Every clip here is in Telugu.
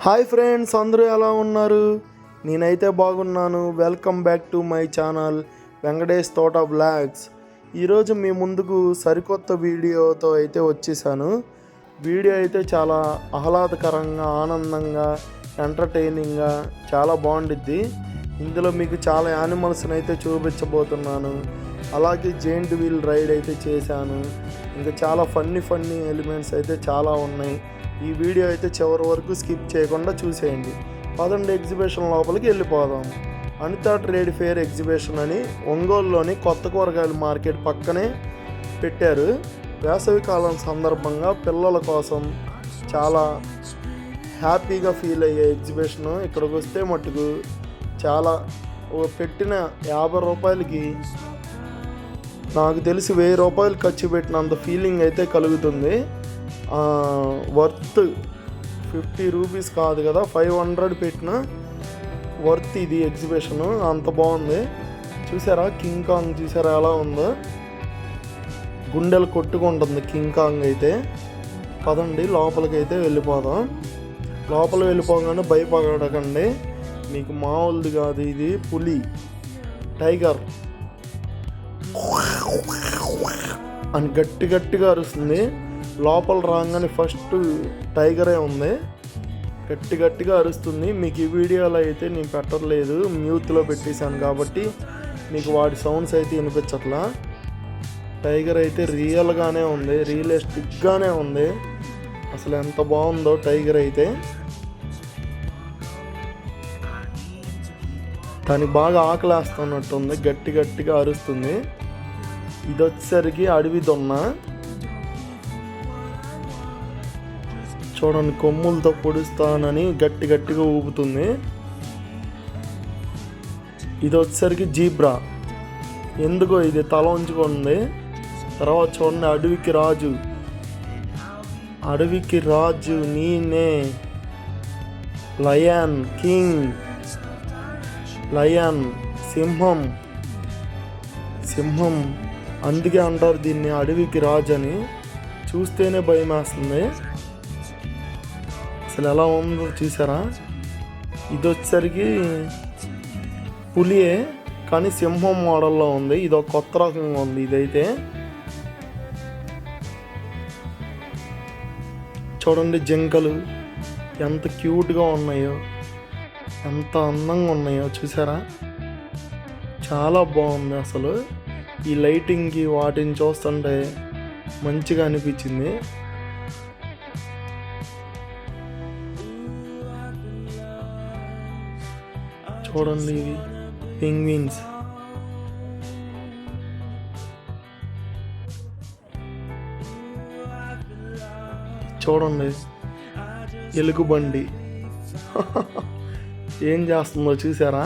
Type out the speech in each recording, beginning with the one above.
హాయ్ ఫ్రెండ్స్, అందరూ ఎలా ఉన్నారు? నేనైతే బాగున్నాను. Welcome back to my channel Venkatesh తోట బ్లాగ్స్. ఈరోజు మీ ముందుకు సరికొత్త వీడియోతో అయితే వచ్చేసాను. వీడియో అయితే చాలా ఆహ్లాదకరంగా, ఆనందంగా, ఎంటర్టైనింగ్గా చాలా బాగుండిద్ది. ఇందులో మీకు చాలా యానిమల్స్ని అయితే చూపించబోతున్నాను. అలాగే జెయింట్ వీల్ రైడ్ అయితే చేశాను. ఇంకా చాలా ఫన్నీ ఎలిమెంట్స్ అయితే చాలా ఉన్నాయి. ఈ వీడియో అయితే చివరి వరకు స్కిప్ చేయకుండా చూసేయండి. పదండి ఎగ్జిబిషన్ లోపలికి వెళ్ళిపోదాం. అనితా ట్రేడ్ ఫేర్ ఎగ్జిబిషన్ అని ఒంగోలులోని కొత్త కూరగాయల మార్కెట్ పక్కనే పెట్టారు. వేసవి కాలం సందర్భంగా పిల్లల కోసం చాలా హ్యాపీగా ఫీల్ అయ్యే ఎగ్జిబిషను. ఇక్కడికి వస్తే మట్టుకు చాలా పెట్టిన 50 రూపాయలకి నాకు తెలిసి 1000 రూపాయలు ఖర్చు పెట్టినంత ఫీలింగ్ అయితే కలుగుతుంది. వర్త్ 50 రూపీస్ కాదు కదా, 500 పెట్టిన వర్త్ ఇది ఎగ్జిబిషను. అంత బాగుంది. చూసారా కింగ్ కాంగ్? చూసారా ఎలా ఉందో? గుండెలు కొట్టుకుంటుంది కింగ్ కాంగ్ అయితే. పదండి లోపలికి అయితే వెళ్ళిపోదాం. లోపల వెళ్ళిపోగానే భయపడకండి, మీకు మామూలుది కాదు, ఇది పులి, టైగర్ అని గట్టిగా అరుస్తుంది. లోపల రాగానే ఫస్ట్ టైగరే ఉంది, గట్టిగా అరుస్తుంది. మీకు ఈ వీడియోలో అయితే నేను పెట్టలేదు, మ్యూట్లో పెట్టేశాను కాబట్టి మీకు వాడి సౌండ్స్ అయితే వినిపించట్లా. టైగర్ అయితే రియల్గానే ఉంది, రియలిస్టిక్గానే ఉంది. అసలు ఎంత బాగుందో టైగర్ అయితే. దానికి బాగా ఆకలేస్తున్నట్టుంది, గట్టిగా అరుస్తుంది. ఇది వచ్చేసరికి అడవి దొన్న. చూడండి, కొమ్ములతో పొడుస్తానని గట్టిగా ఊపుతుంది. ఇది వచ్చేసరికి జీబ్రా. ఎందుకో ఇది తల ఉంచుకుంది. తర్వాత చూడండి, అడవికి రాజు నేనే, లయన్ కింగ్, లయన్ సింహం. అందుకే అంటారు దీన్ని అడవికి రాజు అని. చూస్తేనే భయం వేస్తుంది. అసలు ఎలా ఉందో చూసారా? ఇది వచ్చేసరికి పులియే కానీ సింహం మోడల్లో ఉంది. ఇది ఒక కొత్త రకంగా ఉంది. ఇదైతే చూడండి, జింకలు ఎంత క్యూట్గా ఉన్నాయో, ఎంత అందంగా ఉన్నాయో చూసారా? చాలా బాగుంది. అసలు ఈ లైటింగ్కి వాటిని చూస్తుంటే మంచిగా అనిపించింది. చూడండి, ఇవి పెంగ్విన్స్. చూడండి, ఎలుగుబండి ఏం చేస్తుందో చూసారా?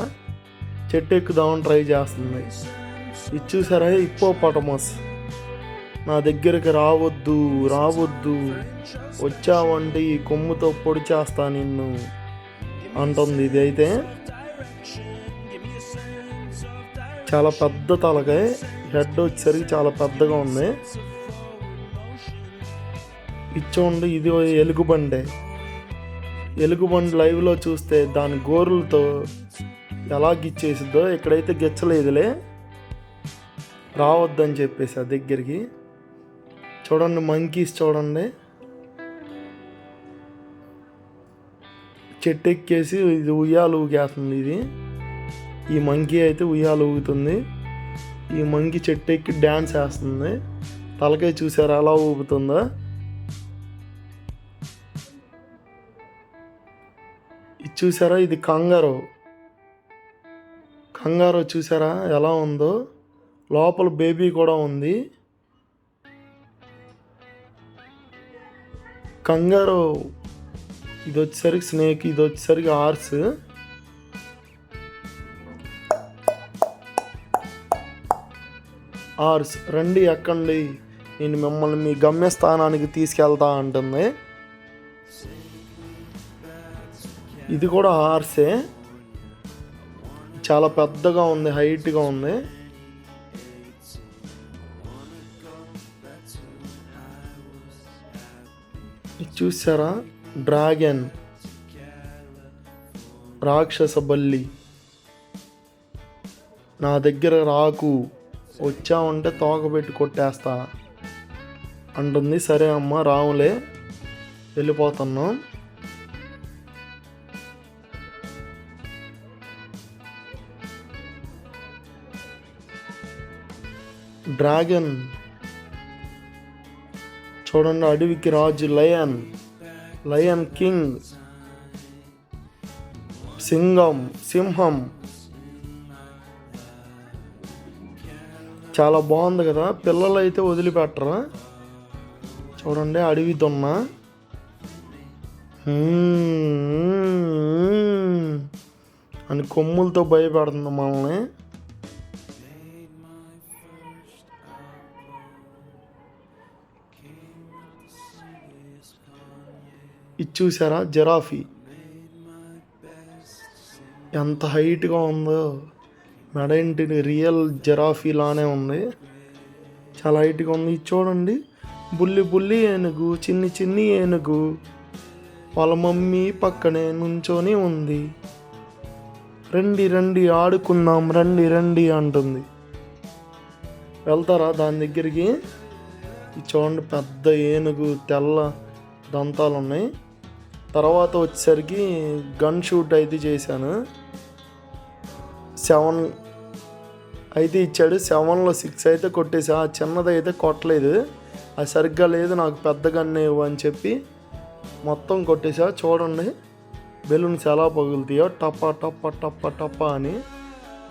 చెట్టు ఎక్కుదామని ట్రై చేస్తుంది. ఇది చూసారా? హిప్పోపాటమస్. నా దగ్గరికి రావద్దు వచ్చావంటే ఈ కొమ్ముతో పొడి చేస్తా నిన్ను అంటుంది. ఇది అయితే చాలా పెద్ద తలకాయ, హెడ్ వచ్చేసరికి చాలా పెద్దగా ఉంది. ఇచ్చోండి, ఇది ఎలుగుబండి లైవ్లో చూస్తే దాని గోరులతో ఎలా గిచ్చేసిద్దో. ఇక్కడైతే గిచ్చలేదులే, రావద్దని చెప్పేసి ఆ దగ్గరికి. చూడండి, మంకీస్ చూడండి, చెట్టు ఎక్కేసి ఇది ఉయ్యాలు ఊగేస్తుంది. ఈ మంకీ అయితే ఉయ్యాలు ఊగుతుంది. ఈ మంకీ చెట్టు ఎక్కి డ్యాన్స్ వేస్తుంది. తలకాయ చూసారా ఎలా ఊపుతుందో? ఇది చూసారా? ఇది కంగారో చూసారా ఎలా ఉందో? లోపల బేబీ కూడా ఉంది. కంగారో. ఇది వచ్చేసరికి స్నేక్, ఇది వచ్చేసరికి హార్స్. రండి ఎక్కండి, నేను మిమ్మల్ని మీ గమ్యస్థానానికి తీసుకెళ్తా అంటుంది. ఇది కూడా హార్సే, చాలా పెద్దగా ఉంది, హైట్గా ఉంది. ఇది చూసారా? డ్రాగన్. రాక్షస బల్లి, నా దగ్గర రాకు, వచ్చావంటే తోక పెట్టి కొట్టేస్తా అంటుంది. సరే అమ్మ రావులే, వెళ్ళిపోతున్నాం. డ్రాగన్ చూడండి, అడవికి రాజు లయన్, లయన్ కింగ్, సింహం. చాలా బాగుంది కదా, పిల్లలు అయితే వదిలిపెట్టరా. చూడండి అడవి దున్న అని కొమ్ములతో భయపెడుతుంది మనల్ని. ఇది చూసారా జిరాఫీ ఎంత హైట్గా ఉందో, మెడ ఏంటి రియల్ జిరాఫీ లానే ఉంది, చాలా హైట్గా ఉంది. ఇది చూడండి బుల్లి ఏనుగు, చిన్ని ఏనుగు వాళ్ళ మమ్మీ పక్కనే నుంచొని ఉంది. రండి ఆడుకుందాం, రండి అంటుంది. వెళ్తారా దాని దగ్గరికి? ఇది చూడండి పెద్ద ఏనుగు, తెల్ల దంతాలు ఉన్నాయి. తర్వాత వచ్చేసరికి గన్ షూట్ అయితే చేశాను. 7 అయితే ఇచ్చాడు, 7లో 6 అయితే కొట్టేసా. ఆ చిన్నది అయితే కొట్టలేదు, అది సరిగ్గా లేదు, నాకు పెద్ద గన్ను ఇవ్వు అని చెప్పి మొత్తం కొట్టేసా. చూడండి బెలూన్స్ ఎలా పగులుతాయో, టప్ప టప్ప టప్ప టప్ప అని.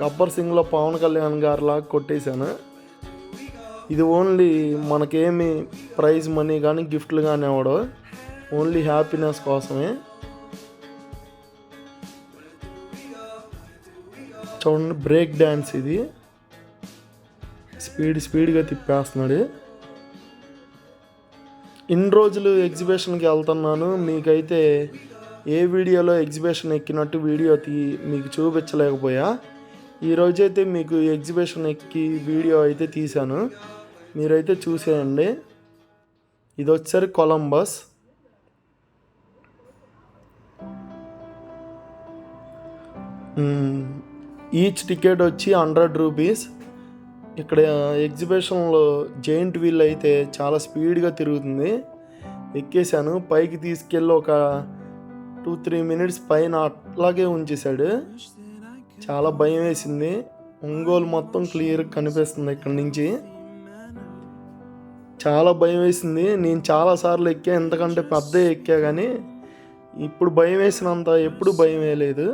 గబ్బర్ సింగ్లో పవన్ కళ్యాణ్ గారిలాగా కొట్టేశాను. ఇది ఓన్లీ మనకేమి ప్రైజ్ మనీ కానీ గిఫ్ట్లు కానీ ఇవ్వడు, ఓన్లీ హ్యాపీనెస్ కోసమే. చూడండి బ్రేక్ డ్యాన్స్, ఇది స్పీడ్గా తిప్పేస్తున్నాడు. ఇన్ని రోజులు ఎగ్జిబిషన్కి వెళ్తున్నాను, మీకైతే ఏ వీడియోలో ఎగ్జిబిషన్ ఎక్కినట్టు వీడియో మీకు చూపించలేకపోయా. ఈరోజైతే మీకు ఎగ్జిబిషన్ ఎక్కి వీడియో అయితే తీశాను, మీరైతే చూసేయండి. ఇది వచ్చేసరి కొలంబస్. ఈచ్ టికెట్ వచ్చి 100 రూపీస్. ఇక్కడ ఎగ్జిబిషన్లో జైంట్ వీల్ అయితే చాలా స్పీడ్గా తిరుగుతుంది. ఎక్కేసాను, పైకి తీసుకెళ్ళి ఒక 2-3 మినిట్స్ పైన అట్లాగే ఉంచేశాడు. చాలా భయం వేసింది. ఒంగోలు మొత్తం క్లియర్గా కనిపిస్తుంది ఇక్కడ నుంచి. చాలా భయం వేసింది. నేను చాలాసార్లు ఎక్కా, ఎంతకంటే పెద్ద ఎక్కా, కానీ ఇప్పుడు భయం వేసినంత ఎప్పుడు భయం వేయలేదు.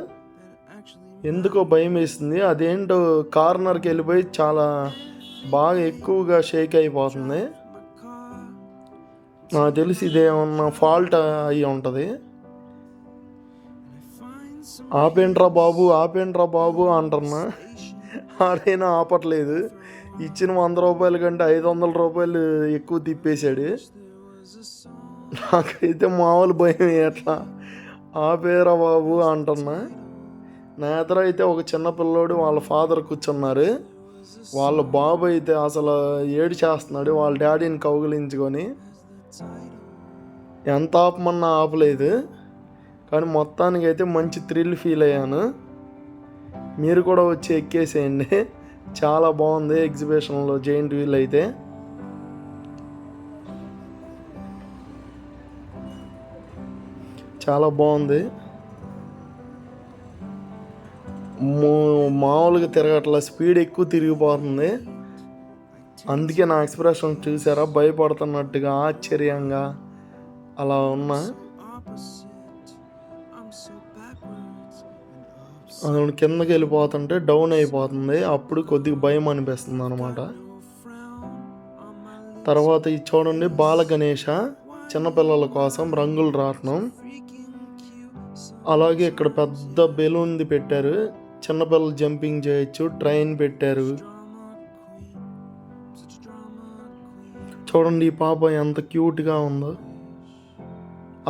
ఎందుకో భయం వేసింది. అదేంటో కార్నర్కి వెళ్ళిపోయి చాలా బాగా ఎక్కువగా షేక్ అయిపోతుంది. నాకు తెలిసి ఇదేమన్నా ఫాల్ట్ అయ్యి ఉంటుంది. ఆపేంట్రా బాబు అంటున్నా, ఆడైనా ఆపట్లేదు. ఇచ్చిన 100 రూపాయల కంటే 500 రూపాయలు ఎక్కువ తిప్పేశాడు. నాకైతే మామూలు భయం, ఎట్లా ఆపేరా బాబు అంటున్నా. నా ఎదుర అయితే ఒక చిన్న పిల్లోడు వాళ్ళ ఫాదర్ కూర్చున్నారు. వాళ్ళ బాబు అయితే అసలు ఏడు చేస్తున్నాడు వాళ్ళ డాడీని కౌగిలించుకొని. ఎంత ఆపమన్నా ఆపలేదు, కానీ మొత్తానికి అయితే మంచి థ్రిల్ ఫీల్ అయ్యాను. మీరు కూడా వచ్చి ఎక్కేసేయండి, చాలా బాగుంది ఎగ్జిబిషన్లో జైంట్ వీల్ అయితే. చాలా బాగుంది, మామూలుగా తిరగట్ల, స్పీడ్ ఎక్కువ తిరిగిపోతుంది. అందుకే నా ఎక్స్ప్రెషన్ చూసారా, భయపడుతున్నట్టుగా ఆశ్చర్యంగా అలా ఉన్నా. అది కిందకి వెళ్ళిపోతుంటే డౌన్ అయిపోతుంది, అప్పుడు కొద్దిగా భయం అనిపిస్తుంది అనమాట. తర్వాత ఇది చూడండి బాల గణేష, చిన్నపిల్లల కోసం రంగుల రాట్నం. అలాగే ఇక్కడ పెద్ద బెలూన్ది పెట్టారు, చిన్నపిల్లలు జంపింగ్ చేయొచ్చు. ట్రైన్ పెట్టారు. చూడండి ఈ పాప ఎంత క్యూట్గా ఉందో.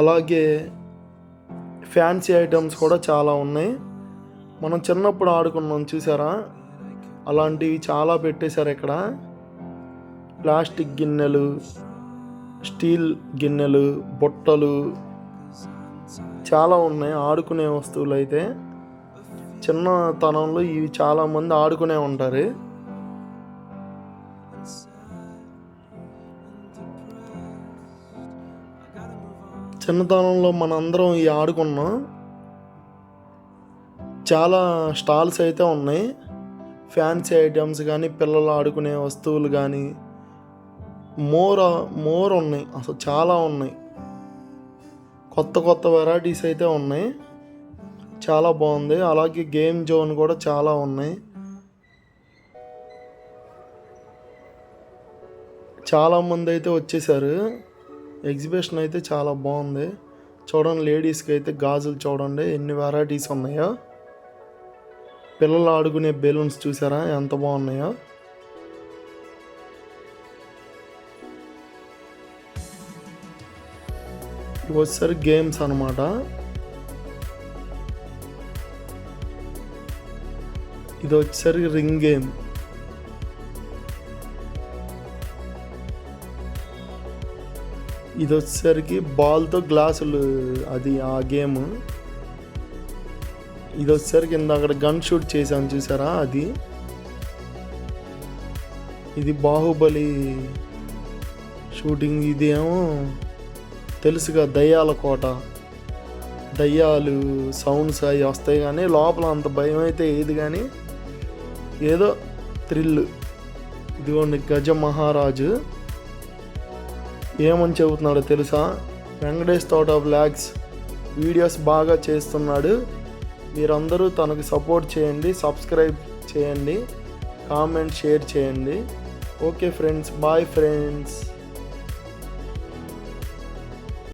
అలాగే ఫ్యాన్సీ ఐటమ్స్ కూడా చాలా ఉన్నాయి. మనం చిన్నప్పుడు ఆడుకున్నాం చూసారా, అలాంటివి చాలా పెట్టేశారు ఇక్కడ. ప్లాస్టిక్ గిన్నెలు, స్టీల్ గిన్నెలు, బుట్టలు చాలా ఉన్నాయి ఆడుకునే వస్తువులు అయితే. చిన్నతనంలో ఇవి చాలామంది ఆడుకునే ఉంటారు. చిన్నతనంలో మనందరం ఇవి ఆడుకున్నాం. చాలా స్టాల్స్ అయితే ఉన్నాయి. ఫ్యాన్సీ ఐటమ్స్ కానీ, పిల్లలు ఆడుకునే వస్తువులు కానీ మోర్ ఉన్నాయి. అసలు చాలా ఉన్నాయి. కొత్త వెరైటీస్ అయితే ఉన్నాయి. చాలా బాగుంది. అలాగే గేమ్ జోన్ కూడా చాలా ఉన్నాయి. చాలామంది అయితే వచ్చేసారు. ఎగ్జిబిషన్ అయితే చాలా బాగుంది. చూడండి, లేడీస్కి అయితే గాజులు చూడండి ఎన్ని వెరైటీస్ ఉన్నాయో. పిల్లలు ఆడుకునే బెలూన్స్ చూసారా ఎంత బాగున్నాయో. ఇవి వచ్చేసరికి గేమ్స్ అన్నమాట. ఇది వచ్చేసరికి రింగ్ గేమ్. ఇది వచ్చేసరికి బాల్తో గ్లాసులు, అది ఆ గేమ్. ఇది వచ్చేసరికి అక్కడ గన్ షూట్ చేశాను చూసారా అది. ఇది బాహుబలి షూటింగ్. ఇదేమో తెలుసుగా దయ్యాల కోట. దయ్యాలు సౌండ్స్ అవి వస్తాయి కానీ లోపల అంత భయం అయితే ఏది కానీ ఏదో థ్రిల్. ఇదిగోండి గజ మహారాజు ఏమని చెబుతున్నాడో తెలుసా? వెంకటేష్ తోట వ్లాగ్స్ వీడియోస్ బాగా చేస్తున్నాడు, మీరందరూ తనకు సపోర్ట్ చేయండి, సబ్స్క్రైబ్ చేయండి, కామెంట్ షేర్ చేయండి. Okay friends, bye friends.